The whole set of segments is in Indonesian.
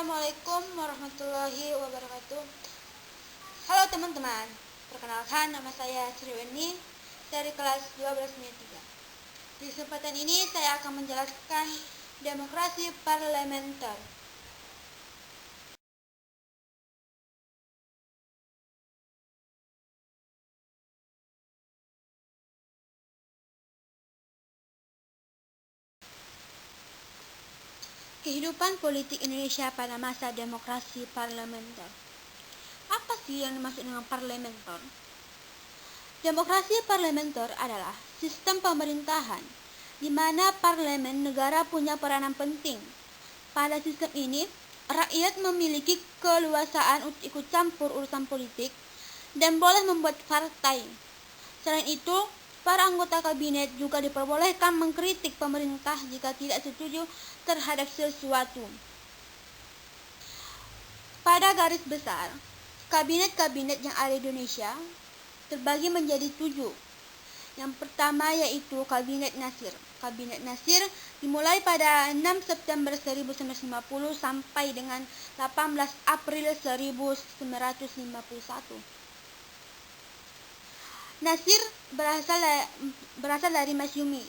Assalamualaikum warahmatullahi wabarakatuh. Halo teman-teman, perkenalkan nama saya Sriweni dari kelas 12-3. Di kesempatan ini saya akan menjelaskan demokrasi parlementer. Kehidupan politik Indonesia pada masa demokrasi parlementer. Apa sih yang dimaksud dengan parlementer? Demokrasi parlementer adalah sistem pemerintahan di mana parlemen negara punya peranan penting. Pada sistem ini, rakyat memiliki keleluasaan untuk ikut campur urusan politik dan boleh membuat partai. Selain itu, para anggota kabinet juga diperbolehkan mengkritik pemerintah jika tidak setuju terhadap sesuatu. Pada garis besar, kabinet-kabinet yang ada di Indonesia terbagi menjadi 7. Yang pertama yaitu Kabinet Nasir. Kabinet Nasir dimulai pada 6 September 1950 sampai dengan 18 April 1951. Nasir berasal dari Masyumi,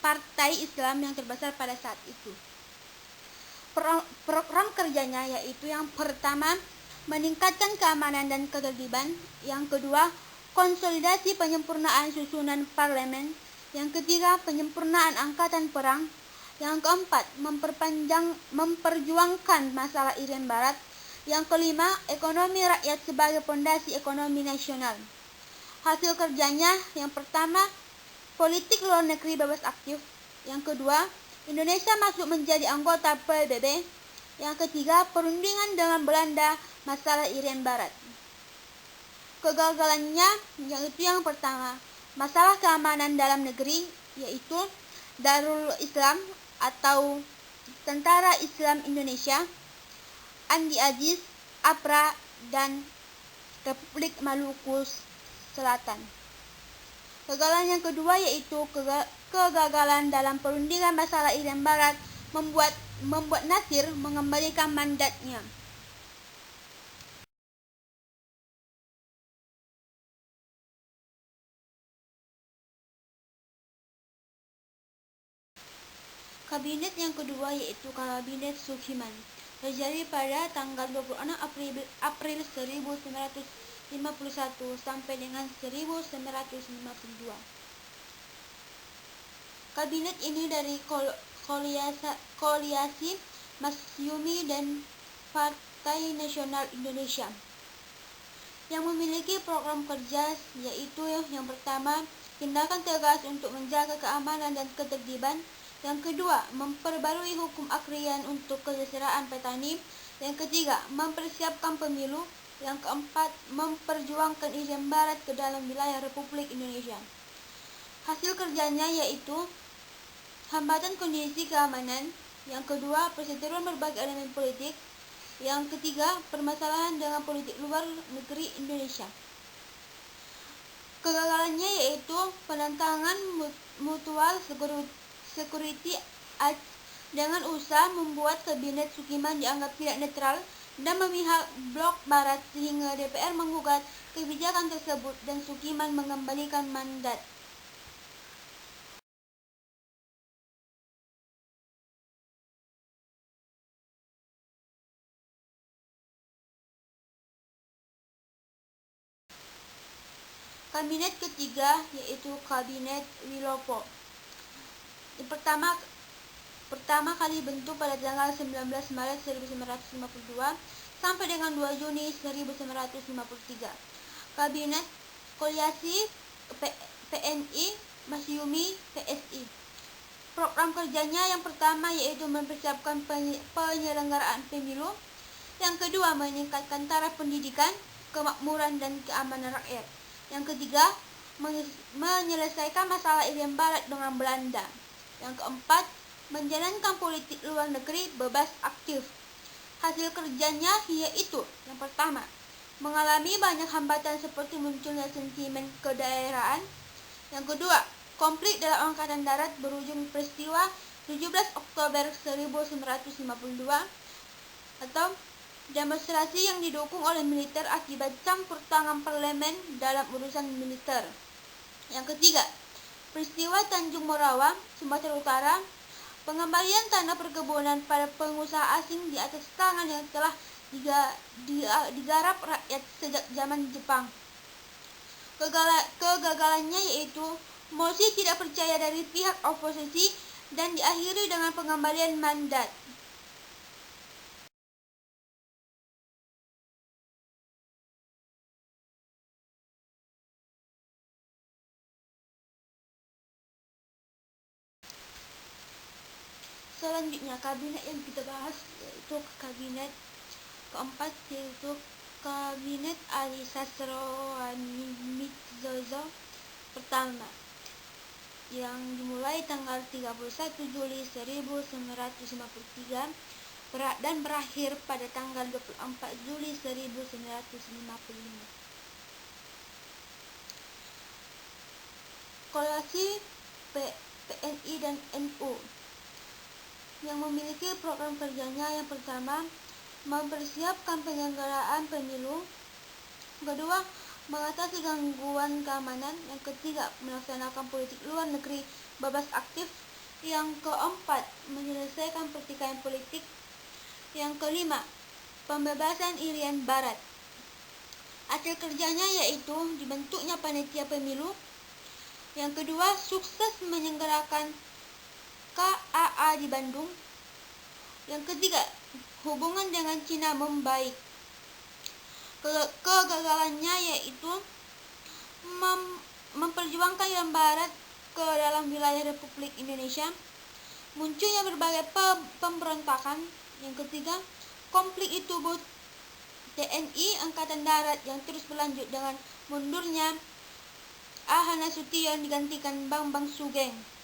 partai Islam yang terbesar pada saat itu. Program kerjanya yaitu yang pertama, meningkatkan keamanan dan ketertiban. Yang kedua, konsolidasi penyempurnaan susunan parlemen. Yang ketiga, penyempurnaan angkatan perang. Yang keempat, memperjuangkan masalah Irian Barat. Yang kelima, ekonomi rakyat sebagai pondasi ekonomi nasional. Hasil kerjanya yang pertama, politik luar negeri bebas aktif. Yang kedua, Indonesia masuk menjadi anggota PBB. Yang ketiga, perundingan dengan Belanda masalah Irian Barat. Kegagalannya yaitu yang pertama, masalah keamanan dalam negeri, yaitu Darul Islam atau Tentara Islam Indonesia, Andi Aziz, APRA, dan Republik Maluku Selatan. Kegagalan yang kedua yaitu kegagalan dalam perundingan masalah Irian Barat membuat Nasir mengembalikan mandatnya. Kabinet yang kedua yaitu Kabinet Sukiman, terjadi pada tanggal 26 April 1951 sampai dengan 1952. Kabinet ini dari koalisi Masyumi dan Partai Nasional Indonesia yang memiliki program kerja yaitu yang pertama, tindakan tegas untuk menjaga keamanan dan ketertiban. Yang kedua, memperbarui hukum agraria untuk kesejahteraan petani. Yang ketiga, mempersiapkan pemilu. Yang keempat, memperjuangkan Irian Barat ke dalam wilayah Republik Indonesia. Hasil kerjanya yaitu hambatan kondisi keamanan. Yang kedua, perseteruan berbagai elemen politik. Yang ketiga, permasalahan dengan politik luar negeri Indonesia. Kegagalannya yaitu penentangan mutual security act dengan usaha membuat Kabinet Sukiman dianggap tidak netral dan memihak blok barat sehingga DPR menggugat kebijakan tersebut dan Sukiman mengembalikan mandat. Kabinet ketiga yaitu Kabinet Wilopo. Yang pertama kali bentuk pada tanggal 19 Maret 1952 sampai dengan 2 Juni 1953. Kabinet koalisi PNI Masyumi PSI. Program kerjanya yang pertama yaitu mempersiapkan penyelenggaraan pemilu. Yang kedua, meningkatkan taraf pendidikan, kemakmuran dan keamanan rakyat. Yang ketiga, menyelesaikan masalah Irian Barat dengan Belanda. Yang keempat, menjalankan politik luar negeri bebas aktif. Hasil kerjanya yaitu yang pertama, mengalami banyak hambatan seperti munculnya sentimen kedaerahan. Yang kedua, konflik dalam Angkatan Darat berujung peristiwa 17 Oktober 1952. atau demonstrasi yang didukung oleh militer akibat campur tangan parlemen dalam urusan militer. Yang ketiga, peristiwa Tanjung Morawa, Sumatera Utara, pengembalian tanah perkebunan pada pengusaha asing di atas tangan yang telah digarap rakyat sejak zaman Jepang. Kegagalannya yaitu mosi tidak percaya dari pihak oposisi dan diakhiri dengan pengembalian mandat. Selanjutnya, kabinet yang kita bahas yaitu kabinet keempat, yaitu kabinet Ali Sastroamidzozo pertama, yang dimulai tanggal 31 Juli 1953 dan berakhir pada tanggal 24 Juli 1955. Koalisi PNI dan NU yang memiliki program kerjanya: yang pertama, mempersiapkan penyelenggaraan pemilu; kedua, mengatasi gangguan keamanan; yang ketiga, melaksanakan politik luar negeri bebas aktif; yang keempat, menyelesaikan pertikaian politik; yang kelima, pembebasan Irian Barat. Hasil kerjanya yaitu dibentuknya panitia pemilu; yang kedua, sukses menyelenggarakan KAA di Bandung; yang ketiga, hubungan dengan Cina membaik. Kegagalannya yaitu memperjuangkan Irian Barat ke dalam wilayah Republik Indonesia; munculnya berbagai pemberontakan; yang ketiga, konflik di tubuh TNI Angkatan Darat yang terus berlanjut dengan mundurnya Aha Nasution digantikan Bambang Sugeng.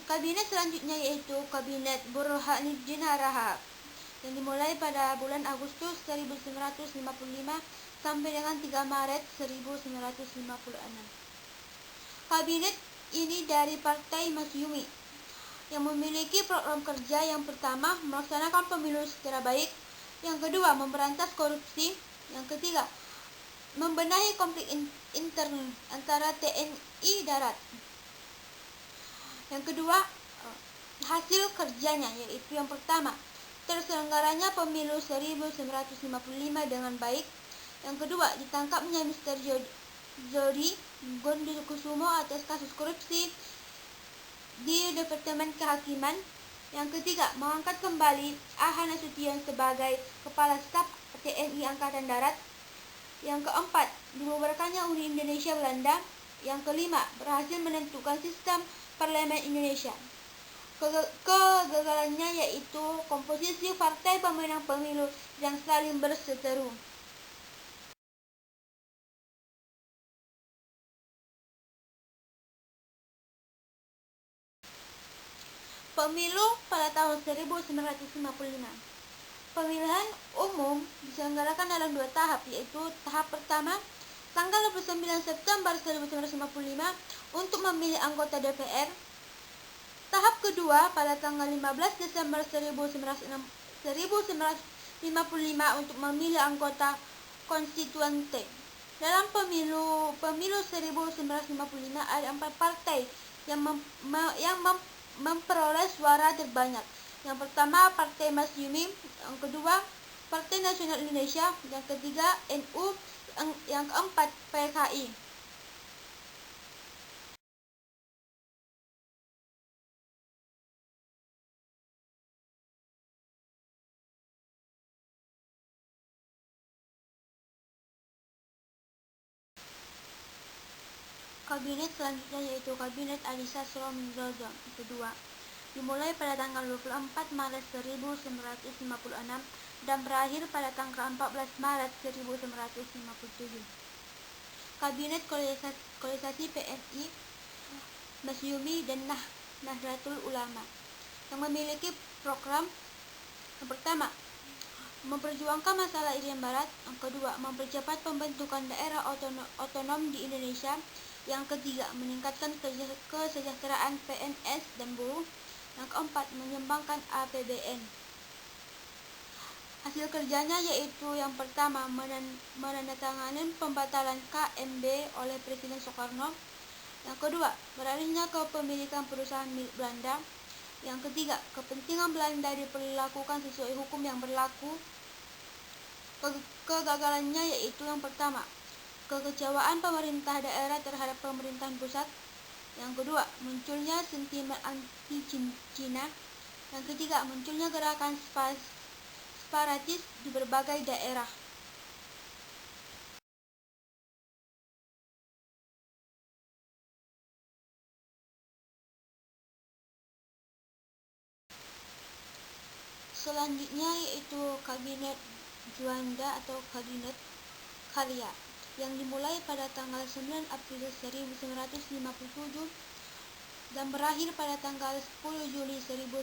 Kabinet selanjutnya yaitu Kabinet Burhanuddin Harahap, yang dimulai pada bulan Agustus 1955 sampai dengan 3 Maret 1956. Kabinet ini dari Partai Masyumi, yang memiliki program kerja: yang pertama, melaksanakan pemilu secara baik; yang kedua, memberantas korupsi; yang ketiga, membenahi konflik intern antara TNI Darat. Yang kedua, hasil kerjanya yaitu: yang pertama, terselenggaranya pemilu 1955 dengan baik; yang kedua, ditangkapnya Mr. Jody Gondokusumo atas kasus korupsi di Departemen Kehakiman; yang ketiga, mengangkat kembali Aha Nasution sebagai Kepala Staf TNI Angkatan Darat; yang keempat, dibubarkannya Uni Indonesia Belanda; yang kelima, berhasil menentukan sistem parlemen Indonesia. Kegagalannya yaitu komposisi partai pemenang pemilu yang saling berseteru. Pemilu pada tahun 1955. Pemilihan umum diselenggarakan dalam 2 tahap, yaitu tahap pertama tanggal 29 September 1955 untuk memilih anggota DPR; tahap kedua pada tanggal 15 Desember 1955 untuk memilih anggota konstituante. Dalam pemilu 1955 ada 4 partai yang memperoleh suara terbanyak. Yang pertama, Partai Masyumi; yang kedua, Partai Nasional Indonesia; yang ketiga, NU; yang keempat, PKI. Kabinet selanjutnya yaitu Kabinet Ali Sastroamidzozo kedua, dimulai pada tanggal 24 Maret 1956 dan berakhir pada tanggal 14 Maret 1957. Kabinet Koalisasi PSI, Masyumi dan Nahdlatul Ulama yang memiliki program: yang pertama, memperjuangkan masalah Irian Barat; yang kedua, mempercepat pembentukan daerah otonom di Indonesia; yang ketiga, meningkatkan kesejahteraan PNS dan buruh; yang keempat, mengembangkan APBN. Hasil kerjanya yaitu: yang pertama, menandatangani pembatalan KMB oleh Presiden Soekarno; yang kedua, beralihnya ke pemilikan perusahaan milik Belanda; yang ketiga, kepentingan Belanda diperlakukan sesuai hukum yang berlaku. Kegagalannya yaitu: yang pertama, kekecewaan pemerintah daerah terhadap pemerintahan pusat; yang kedua, munculnya sentimen anti Cina; yang ketiga, munculnya gerakan separatis di berbagai daerah. Selanjutnya yaitu Kabinet Juanda atau Kabinet Karya yang dimulai pada tanggal 9 April 1957 dan berakhir pada tanggal 10 Juli 1959.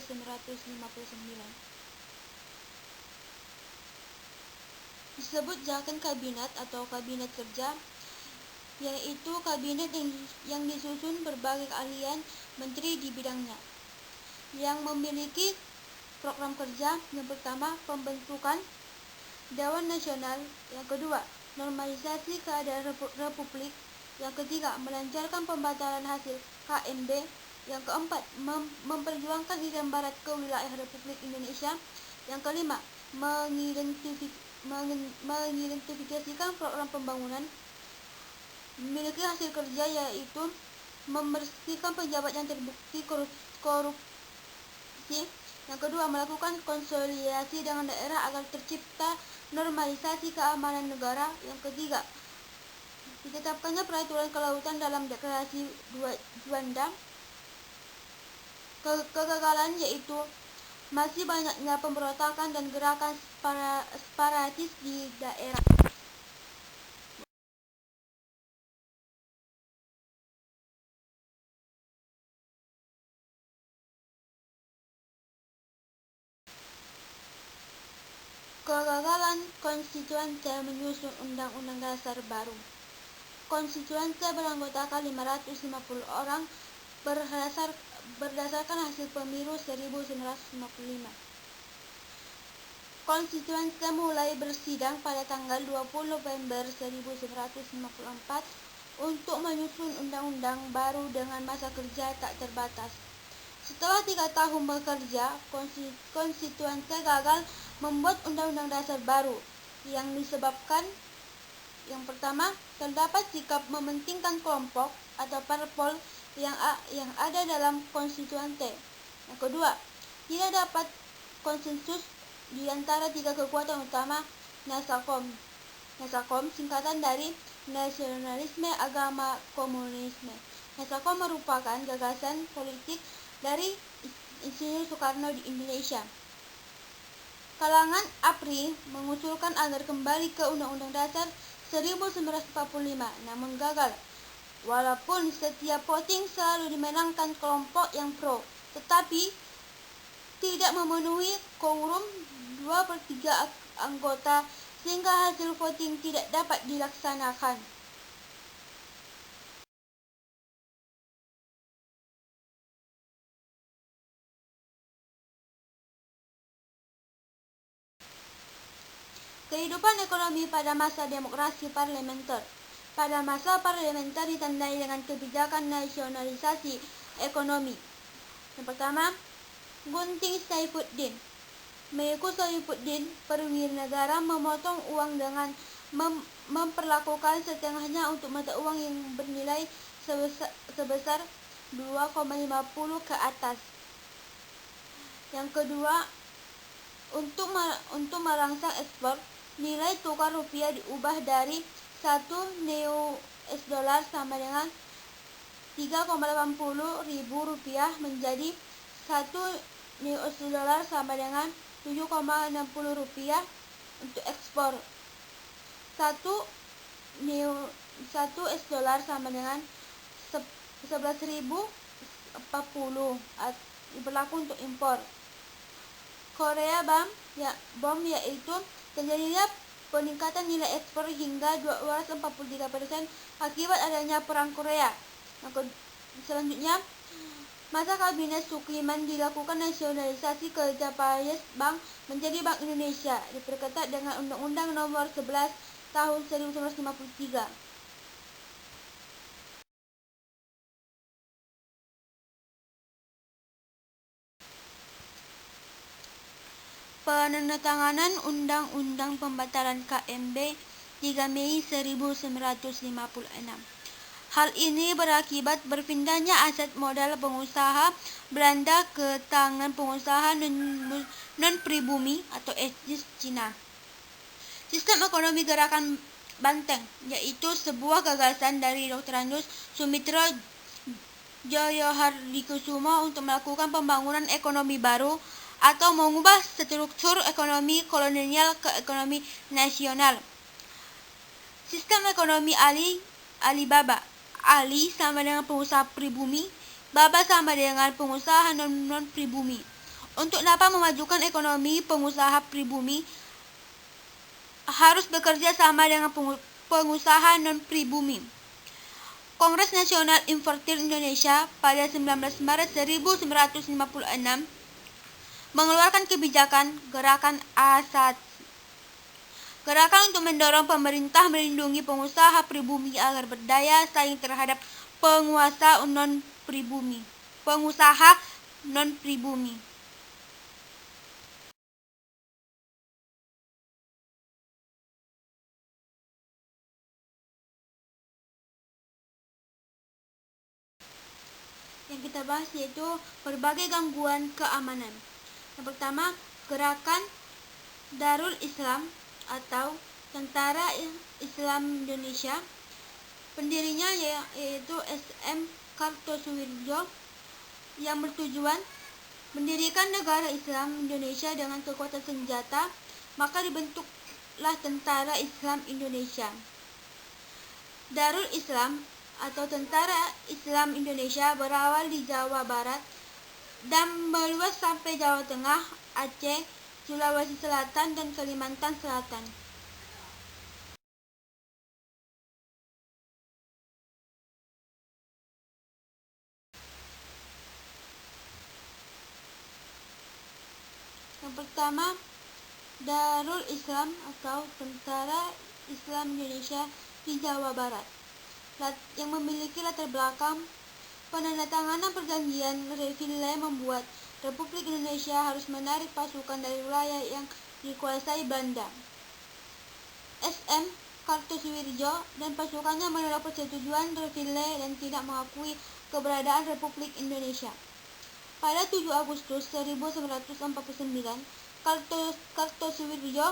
Disebut Zakon Kabinet atau Kabinet Kerja, yaitu kabinet yang disusun berbagai keahlian menteri di bidangnya, yang memiliki program kerja: yang pertama, pembentukan Dewan Nasional; yang kedua, normalisasi keadaan Republik; yang ketiga, melancarkan pembatalan hasil KMB; yang keempat, memperjuangkan Irian Barat ke wilayah Republik Indonesia; yang kelima, mengidentifikasikan program pembangunan. Memiliki hasil kerja yaitu: membersihkan pejabat yang terbukti korupsi; yang kedua, melakukan konsolidasi dengan daerah agar tercipta normalisasi keamanan negara; yang ketiga, ditetapkannya peraturan kelautan dalam deklarasi Juanda. Kegagalan yaitu: masih banyaknya pemberontakan dan gerakan separatis di daerah. Kegagalan konstituante menyusun Undang-Undang Dasar baru. Konstituante beranggotakan 550 orang berdasarkan hasil pemilu 1955. Konstituante mulai bersidang pada tanggal 20 November 1954 untuk menyusun undang-undang baru dengan masa kerja tak terbatas. Setelah 3 tahun bekerja, konstituante gagal membuat undang-undang dasar baru yang disebabkan: yang pertama, terdapat sikap mementingkan kelompok atau parpol yang ada dalam konstituante; yang kedua, tidak dapat konsensus di antara 3 kekuatan utama Nasakom. Nasakom singkatan dari Nasionalisme Agama Komunisme. Nasakom merupakan gagasan politik dari Insinyur Soekarno di Indonesia. Kalangan APRI mengusulkan agar kembali ke Undang-Undang Dasar 1945, namun gagal. Walaupun setiap voting selalu dimenangkan kelompok yang pro, tetapi tidak memenuhi quorum 2/3 anggota sehingga hasil voting tidak dapat dilaksanakan. Kehidupan ekonomi pada masa demokrasi parlementer. Pada masa parlementer ditandai dengan kebijakan nasionalisasi ekonomi. Yang pertama, Gunting Saifuddin. Mengikut Saifuddin, perwira negara memotong uang dengan memperlakukan setengahnya untuk mata uang yang bernilai sebesar 2,50 ke atas. Yang kedua, untuk merangsang ekspor, nilai tukar rupiah diubah dari 1 neo US dollar sama dengan 3,80 ribu rupiah menjadi 1 US dollar sama dengan 7,60 rupiah untuk ekspor. 1 US dollar sama dengan 11.040 berlaku untuk impor. Korea BOM yaitu terjadinya peningkatan nilai ekspor hingga 243% akibat adanya perang Korea. Selanjutnya, masa kabinet Sukiman dilakukan nasionalisasi kerja payah bank menjadi Bank Indonesia, diperketat dengan Undang-Undang Nomor 11 Tahun 1953. Penandatanganan Undang-Undang Pembatalan KMB 3 Mei 1956. Hal ini berakibat berpindahnya aset modal pengusaha Belanda ke tangan pengusaha non-pribumi atau etnis Cina. Sistem ekonomi gerakan Banteng, yaitu sebuah gagasan dari Dr. Anus Sumitra Djayahardikusumo untuk melakukan pembangunan ekonomi baru atau mengubah struktur ekonomi kolonial ke ekonomi nasional. Sistem ekonomi Alibaba. Ali sama dengan pengusaha pribumi, Baba sama dengan pengusaha non-pribumi. Untuk dapat memajukan ekonomi, pengusaha pribumi harus bekerja sama dengan pengusaha non-pribumi. Kongres Nasional Importir Indonesia pada 19 Maret 1956 mengeluarkan kebijakan Gerakan A1. Gerakan untuk mendorong pemerintah melindungi pengusaha pribumi agar berdaya saing terhadap pengusaha non-pribumi. Yang kita bahas yaitu berbagai gangguan keamanan. Yang pertama, Gerakan Darul Islam atau Tentara Islam Indonesia. Pendirinya yaitu SM Kartosuwirjo yang bertujuan mendirikan negara Islam Indonesia dengan kekuatan senjata, maka dibentuklah Tentara Islam Indonesia. Darul Islam atau Tentara Islam Indonesia berawal di Jawa Barat dan meluas sampai Jawa Tengah, Aceh, Sulawesi Selatan, dan Kalimantan Selatan. Yang pertama, Darul Islam atau Tentara Islam Indonesia di Jawa Barat, yang memiliki latar belakang penandatanganan perjanjian Reville membuat Republik Indonesia harus menarik pasukan dari wilayah yang dikuasai Belanda. SM Kartosuwirjo dan pasukannya menolak persetujuan Reville dan tidak mengakui keberadaan Republik Indonesia. Pada 7 Agustus 1949, Kartosuwirjo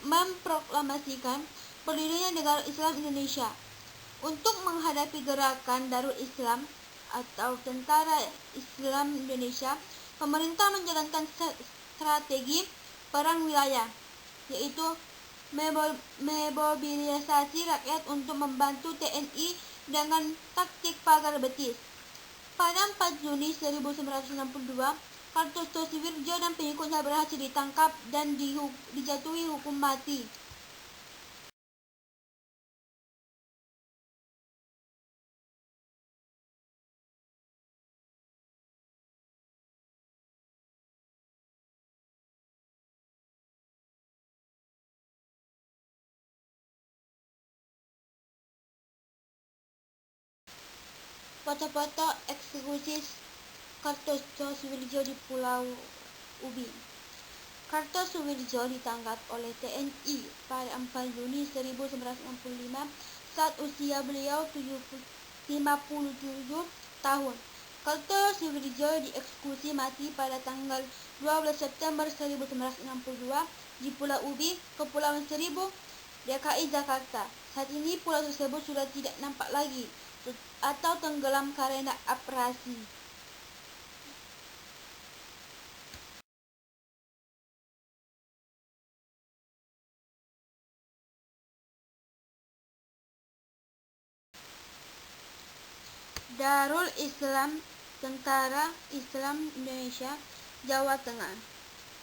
memproklamasikan berdirinya negara Islam Indonesia. Untuk menghadapi gerakan Darul Islam atau Tentara Islam Indonesia, pemerintah menjalankan strategi perang wilayah, yaitu memobilisasi rakyat untuk membantu TNI dengan taktik pagar betis. Pada 4 Juni 1962, Kartosuwirjo dan pengikutnya berhasil ditangkap dan dijatuhi hukum mati. Foto-foto eksekusi Kartosuwirjo di Pulau Ubi. Kartosuwirjo ditangkap oleh TNI pada 4 Juni 1965 saat usia beliau 57 tahun. Kartosuwirjo dieksekusi mati pada tanggal 12 September 1962 di Pulau Ubi, Kepulauan Seribu, DKI Jakarta. Saat ini pulau tersebut sudah tidak nampak lagi atau tenggelam karena abrasi. Darul Islam Tentara Islam Indonesia Jawa Tengah.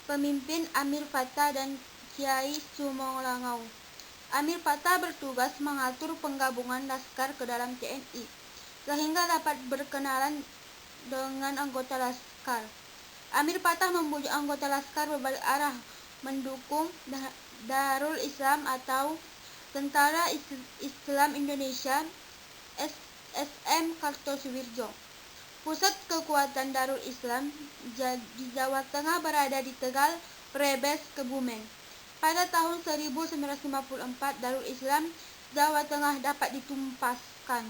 Pemimpin Amir Fattah dan Kiai Sumolangau. Amir Fattah bertugas mengatur penggabungan laskar ke dalam TNI, sehingga dapat berkenalan dengan anggota laskar. Amir Fattah membujuk anggota laskar berbalik arah mendukung Darul Islam atau Tentara Islam Indonesia SM Kartosuwirjo. Pusat kekuatan Darul Islam di Jawa Tengah berada di Tegal, Brebes, Kebumen. Pada tahun 1954, Darul Islam Jawa Tengah dapat ditumpaskan.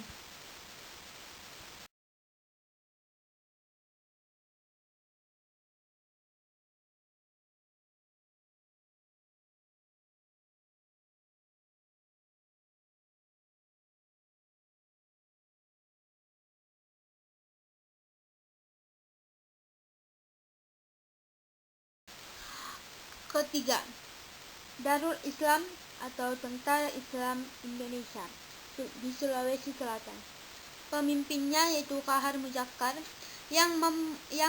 Ketiga, Darul Islam atau Tentara Islam Indonesia di Sulawesi Selatan. Pemimpinnya yaitu Kahar Muzakkar. Yang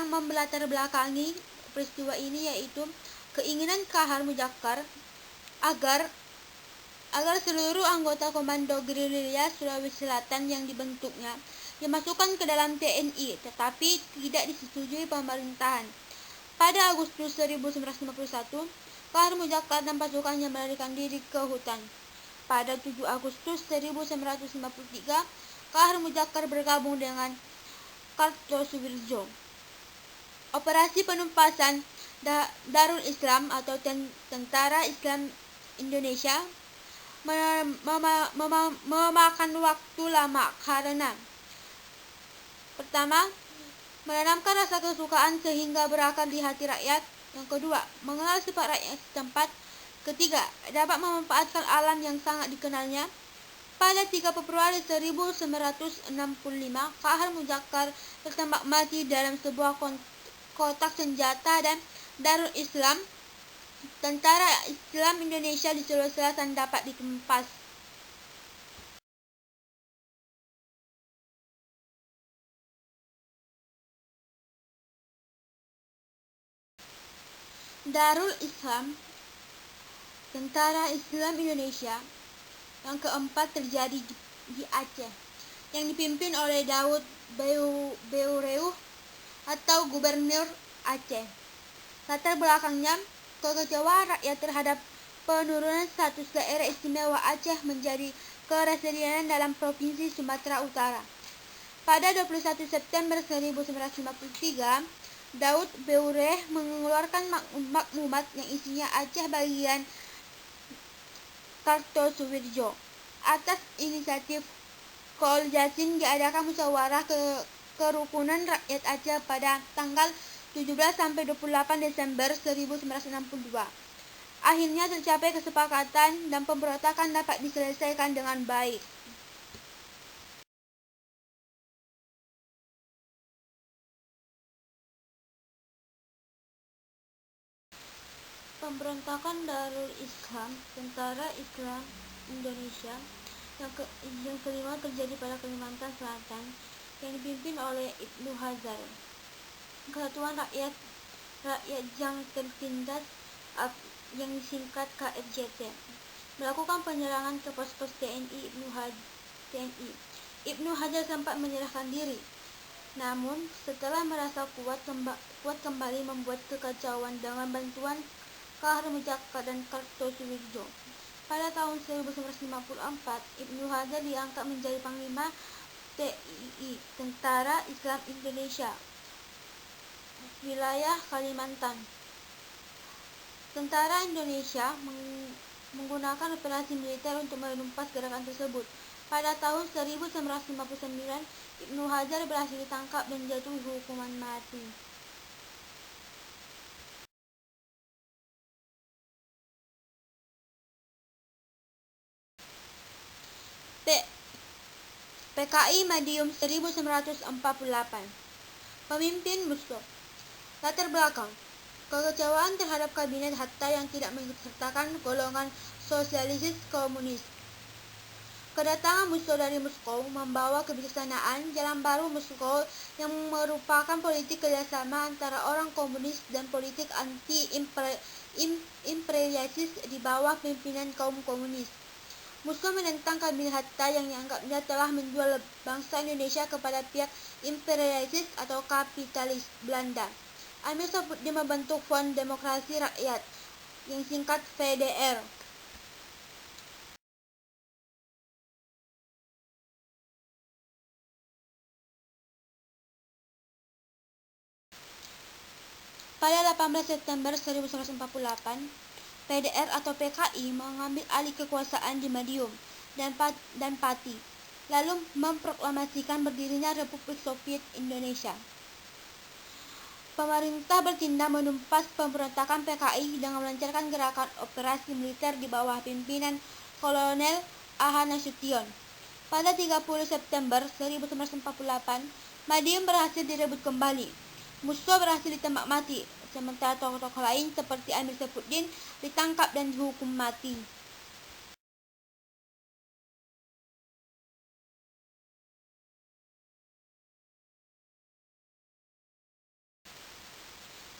membelatar belakangi peristiwa ini yaitu keinginan Kahar Muzakkar agar seluruh anggota Komando Gerilya Sulawesi Selatan yang dibentuknya dimasukkan ke dalam TNI, tetapi tidak disetujui pemerintahan. Pada Agustus 1951, Kahar Muzakkar dan pasukannya melarikan diri ke hutan. Pada 7 Agustus 1953, Kahar Muzakkar bergabung dengan Kartosuwirjo. Operasi penumpasan Darul Islam atau Tentara Islam Indonesia memakan waktu lama karena pertama, menanamkan rasa kesukaan sehingga berakar di hati rakyat. Yang kedua, mengenal sifat rakyat setempat. Ketiga, dapat memanfaatkan alam yang sangat dikenalnya. Pada 3 Februari 1965, Kahar Muzakkar tertembak mati dalam sebuah kotak senjata dan Darul Islam Tentara Islam Indonesia di Sulawesi Selatan dapat ditumpas. Darul Islam Tentara Islam Indonesia yang keempat terjadi di Aceh, yang dipimpin oleh Daud Beureuh atau Gubernur Aceh. Latar belakangnya, kekecewaan rakyat terhadap penurunan status daerah istimewa Aceh menjadi keresilian dalam Provinsi Sumatera Utara. Pada 21 September 1953, Daud Beureuh mengeluarkan maklumat yang isinya Aceh bagian Kartosuwirjo. Atas inisiatif Kool Jasin diadakan musyawarah kerukunan rakyat Aceh pada tanggal 17-28 Desember 1962. Akhirnya tercapai kesepakatan dan pemberontakan dapat diselesaikan dengan baik. Pemberontakan Darul Islam Tentara Islam Indonesia yang kelima terjadi pada Kalimantan Selatan, yang dipimpin oleh Ibnu Hajar. Kesatuan Rakyat yang tertindas yang disingkat KRJT melakukan penyerangan ke pos-pos TNI. Ibnu Hajar sempat menyerahkan diri, namun setelah merasa kuat kembali membuat kekacauan dengan bantuan Kahar Muzakkar dan Kartosuwirjo. Pada tahun 1954, Ibnu Hajar diangkat menjadi Panglima TII, Tentara Islam Indonesia, wilayah Kalimantan. Tentara Indonesia menggunakan operasi militer untuk menumpas gerakan tersebut. Pada tahun 1959, Ibnu Hajar berhasil ditangkap dan dijatuhi hukuman mati. PKI Madiun 1948. Pemimpin Mustoh. Latar belakang: kekecewaan terhadap kabinet Hatta yang tidak mengikutsertakan golongan sosialis komunis. Kedatangan Musso dari Moskow membawa kebijaksanaan jalan baru Moskow yang merupakan politik kerjasama antara orang komunis dan politik anti-imperialis di bawah pimpinan kaum komunis. Musso menentang Kamil Hatta yang dianggapnya telah menjual bangsa Indonesia kepada pihak imperialis atau kapitalis Belanda. Amir Saputdin membentuk Front Demokrasi Rakyat yang singkat VDR. Pada 18 September 1948, PDR atau PKI mengambil alih kekuasaan di Madiun dan Pati, lalu memproklamasikan berdirinya Republik Soviet Indonesia. Pemerintah bertindak menumpas pemberontakan PKI dengan melancarkan gerakan operasi militer di bawah pimpinan Kolonel A.H. Nasution. Pada 30 September 1948, Madiun berhasil direbut kembali. Musso berhasil ditembak mati, sementara tokoh-tokoh lain seperti Amir Saputdin ditangkap dan dihukum mati.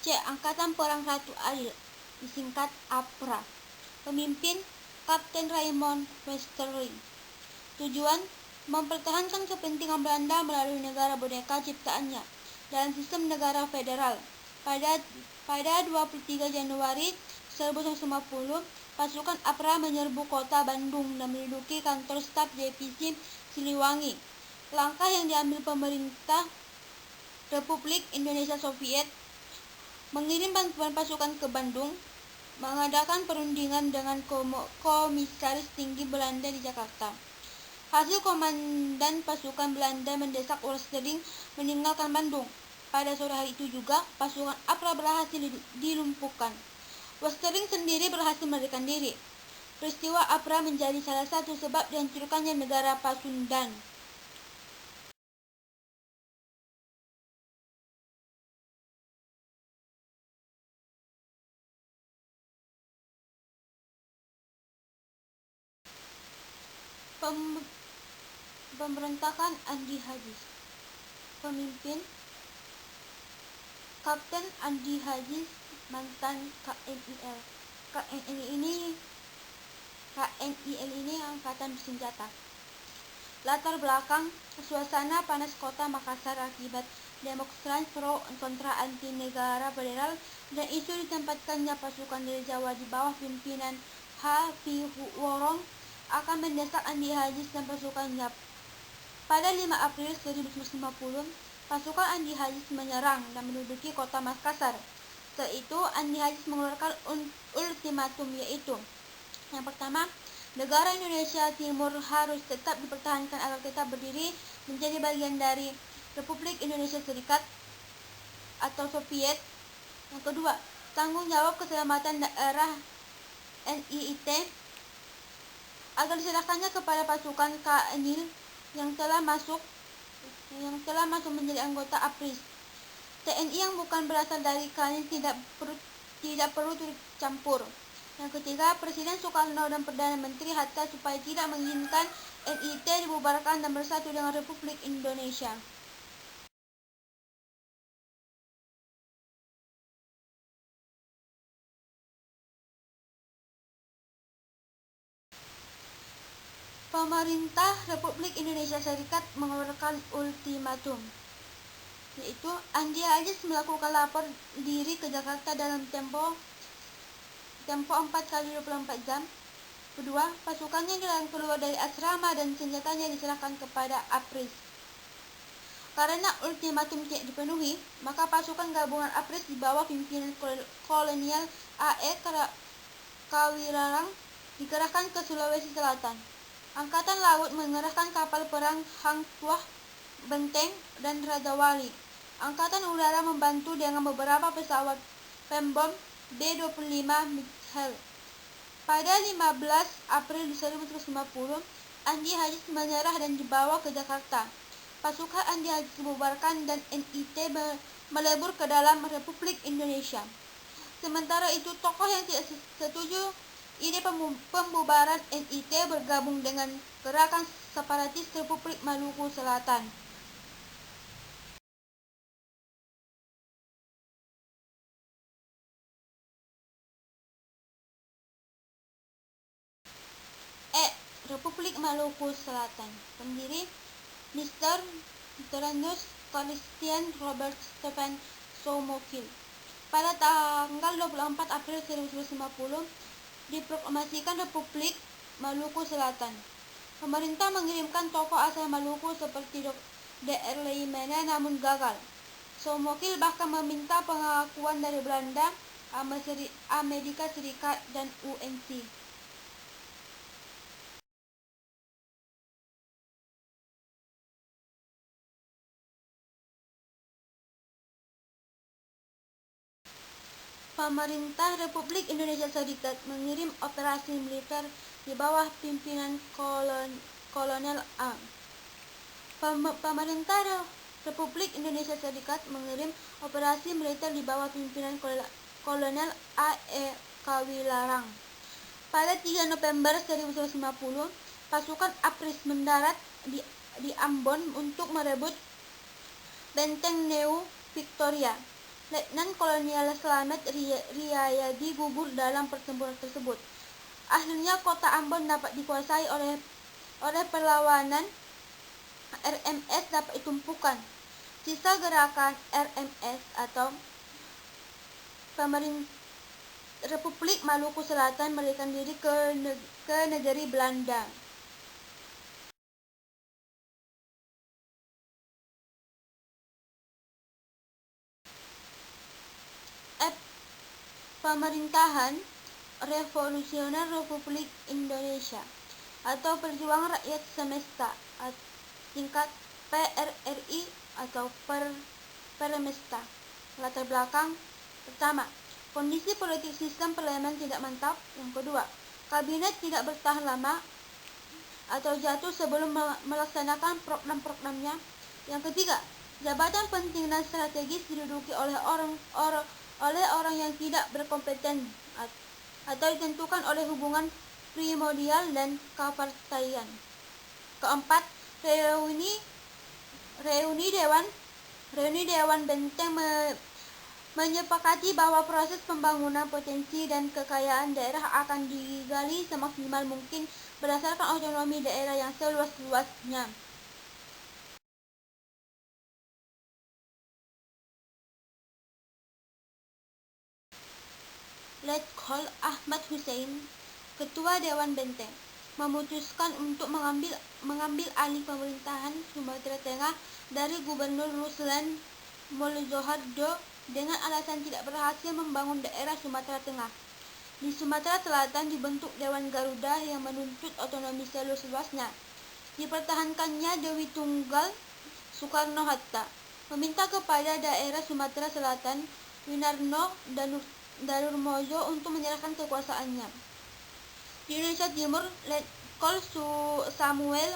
C. Angkatan Perang Ratu Adil, disingkat APRA. Pemimpin Kapten Raymond Westerling. Tujuan mempertahankan kepentingan Belanda melalui negara boneka ciptaannya dalam sistem negara federal. Pada 23 Januari 1950, pasukan APRA menyerbu kota Bandung dan menduduki kantor staf divisi Siliwangi. Langkah yang diambil pemerintah Republik Indonesia Soviet mengirim bantuan pasukan ke Bandung, mengadakan perundingan dengan Komisaris Tinggi Belanda di Jakarta. Hasil komandan pasukan Belanda mendesak Westerling meninggalkan Bandung. Pada sore hari itu juga, pasukan APRA berhasil dilumpuhkan. Westerling sendiri berhasil melarikan diri. Peristiwa APRA menjadi salah satu sebab dihancurkannya negara Pasundan. Pemberontakan Andi Hajiz. Pemimpin Kapten Andi Hajiz, mantan KNIL. KNIL ini angkatan bersenjata. Latar belakang suasana panas kota Makassar akibat demonstran pro kontra anti negara federal dan isu ditempatkannya pasukan dari Jawa di bawah pimpinan H.P. Worong akan mendesak Andi Hajiz dan pasukannya. Pada 5 April 1950, pasukan Andi Hajiz menyerang dan menduduki kota Makassar. Setelah itu, Andi Hajiz mengeluarkan ultimatum, yaitu yang pertama, negara Indonesia Timur harus tetap dipertahankan agar tetap berdiri menjadi bagian dari Republik Indonesia Serikat atau Soviet. Yang kedua, tanggung jawab keselamatan daerah NIIT agar diserahkannya kepada pasukan KNIL yang telah masuk menjadi anggota APRIS. TNI yang bukan berasal dari KNIL tidak perlu dicampur. Yang ketiga, Presiden Soekarno dan Perdana Menteri Hatta supaya tidak menginginkan NIT dibubarkan dan bersatu dengan Republik Indonesia. Pemerintah Republik Indonesia Serikat mengeluarkan ultimatum, yaitu Andi Hajiz melakukan lapor diri ke Jakarta dalam tempo 4 kali 24 jam. Kedua, pasukannya dilarang keluar dari asrama dan senjatanya diserahkan kepada APRIS. Karena ultimatum tidak dipenuhi, maka pasukan gabungan APRIS di bawah pimpinan Kolonel A.E. Kawirarang dikerahkan ke Sulawesi Selatan. Angkatan Laut mengerahkan kapal perang Hang Tuah, Benteng, dan Raja Wali. Angkatan Udara membantu dengan beberapa pesawat pembom B-25 Mitchell. Pada 15 April 1950, Andi Hajiz menyerah dan dibawa ke Jakarta. Pasukan Andi Hajiz dibubarkan dan NIT melebur ke dalam Republik Indonesia. Sementara itu, tokoh yang tidak setuju ide pembubaran NIT bergabung dengan Gerakan Separatis Republik Maluku Selatan. Republik Maluku Selatan. Pendiri Mr. Terendus Christian Robert Stephen Soumokil. Pada tanggal 24 April 1950 diproklamasikan Republik Maluku Selatan. Pemerintah mengirimkan tokoh asal Maluku seperti Dr. Leimena namun gagal. Soumokil bahkan meminta pengakuan dari Belanda, Amerika Serikat, dan UNC. Pemerintah Republik Indonesia Serikat mengirim operasi militer di bawah pimpinan Kolonel A. Pemerintah Republik Indonesia Serikat mengirim operasi militer di bawah pimpinan Kolonel A. E. Kawilarang. Pada 3 November 1950, pasukan APRIS mendarat di Ambon untuk merebut Benteng New Victoria. Letnan Kolonel Slamet Riyadi gugur dalam pertempuran tersebut. Akhirnya kota Ambon dapat dikuasai oleh perlawanan RMS dapat ditumpukan. Sisa gerakan RMS atau Pemerintah Republik Maluku Selatan melarikan diri ke negeri Belanda. Pemerintahan Revolusioner Republik Indonesia atau Perjuangan Rakyat Semesta tingkat PRRI atau Permesta. Latar belakang: pertama, kondisi politik sistem parlemen tidak mantap. Yang kedua, kabinet tidak bertahan lama atau jatuh sebelum melaksanakan program-programnya. Yang ketiga, jabatan penting dan strategis diduduki oleh orang yang tidak berkompeten atau ditentukan oleh hubungan primordial dan kepartaian. Keempat, reuni Dewan Benteng menyepakati bahwa proses pembangunan potensi dan kekayaan daerah akan digali semaksimal mungkin berdasarkan otonomi daerah yang seluas-luasnya. Letkol Ahmad Hussein, Ketua Dewan Benteng, memutuskan untuk mengambil alih pemerintahan Sumatera Tengah dari Gubernur Ruslan Molzohardo dengan alasan tidak berhasil membangun daerah Sumatera Tengah. Di Sumatera Selatan dibentuk Dewan Garuda yang menuntut otonomi seluas-luasnya. Dipertahankannya Dewi Tunggal Soekarno-Hatta meminta kepada daerah Sumatera Selatan Winarno dan Darurmojo untuk menyerahkan kekuasaannya. Di Indonesia Timur, Letkol Samuel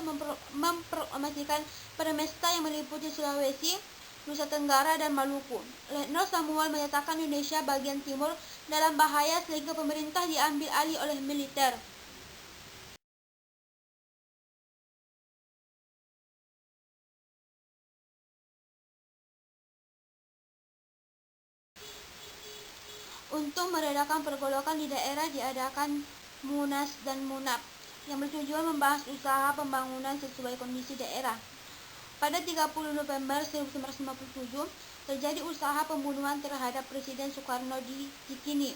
memproklamasikan Permesta yang meliputi Sulawesi, Nusa Tenggara, dan Maluku. Letnan Samuel menyatakan Indonesia bagian timur dalam bahaya sehingga pemerintah diambil alih oleh militer. Untuk meredakan pergolakan di daerah diadakan Munas dan Munap yang bertujuan membahas usaha pembangunan sesuai kondisi daerah. Pada 30 November 1957 terjadi usaha pembunuhan terhadap Presiden Soekarno di Cikini.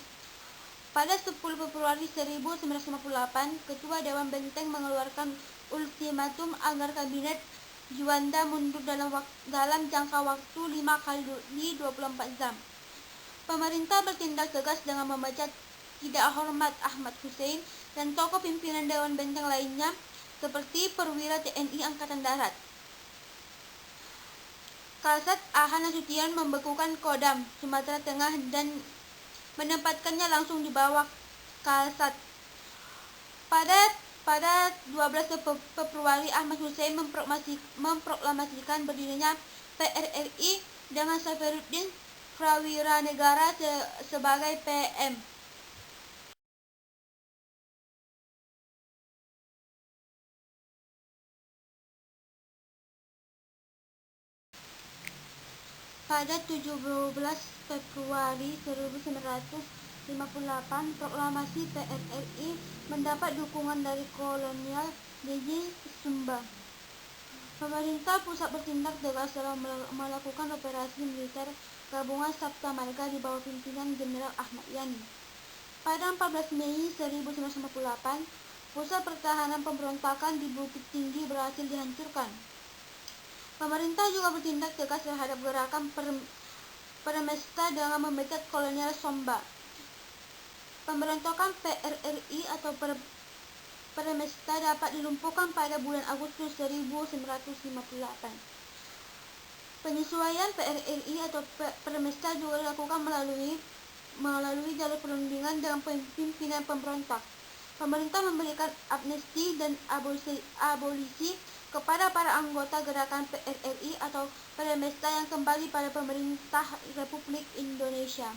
Pada 10 Februari 1958, Ketua Dewan Benteng mengeluarkan ultimatum agar Kabinet Juanda mundur dalam jangka waktu 5 kali 24 jam. Pemerintah bertindak tegas dengan memecat tidak hormat Ahmad Hussein dan tokoh pimpinan Dewan Benteng lainnya seperti perwira TNI Angkatan Darat. Kasat Ahmad Nasution membekukan Kodam Sumatera Tengah dan menempatkannya langsung di bawah Kasat. Pada 12 Februari Ahmad Hussein memproklamasikan berdirinya PRRI dengan Safiruddin Prawiranegara sebagai PM. Pada 17 Februari 1958, proklamasi PRRI mendapat dukungan dari kolonial Gigi Sumba. Pemerintah pusat bertindak tegas dalam melakukan operasi militer gabungan Sabta Marga di bawah pimpinan Jenderal Ahmad Yani. Pada 14 Mei 1958, pusat pertahanan pemberontakan di Bukit Tinggi berhasil dihancurkan. Pemerintah juga bertindak tegas terhadap gerakan Permesta dengan memecat kolonial Somba. Pemberontakan PRRI atau Permesta dapat dilumpuhkan pada bulan Agustus 1958. Penyesuaian PRRI atau Permesta juga dilakukan melalui jalur perundingan dengan pimpinan pemberontak. Pemerintah memberikan amnesti dan abolisi kepada para anggota gerakan PRRI atau Permesta yang kembali pada pemerintah Republik Indonesia.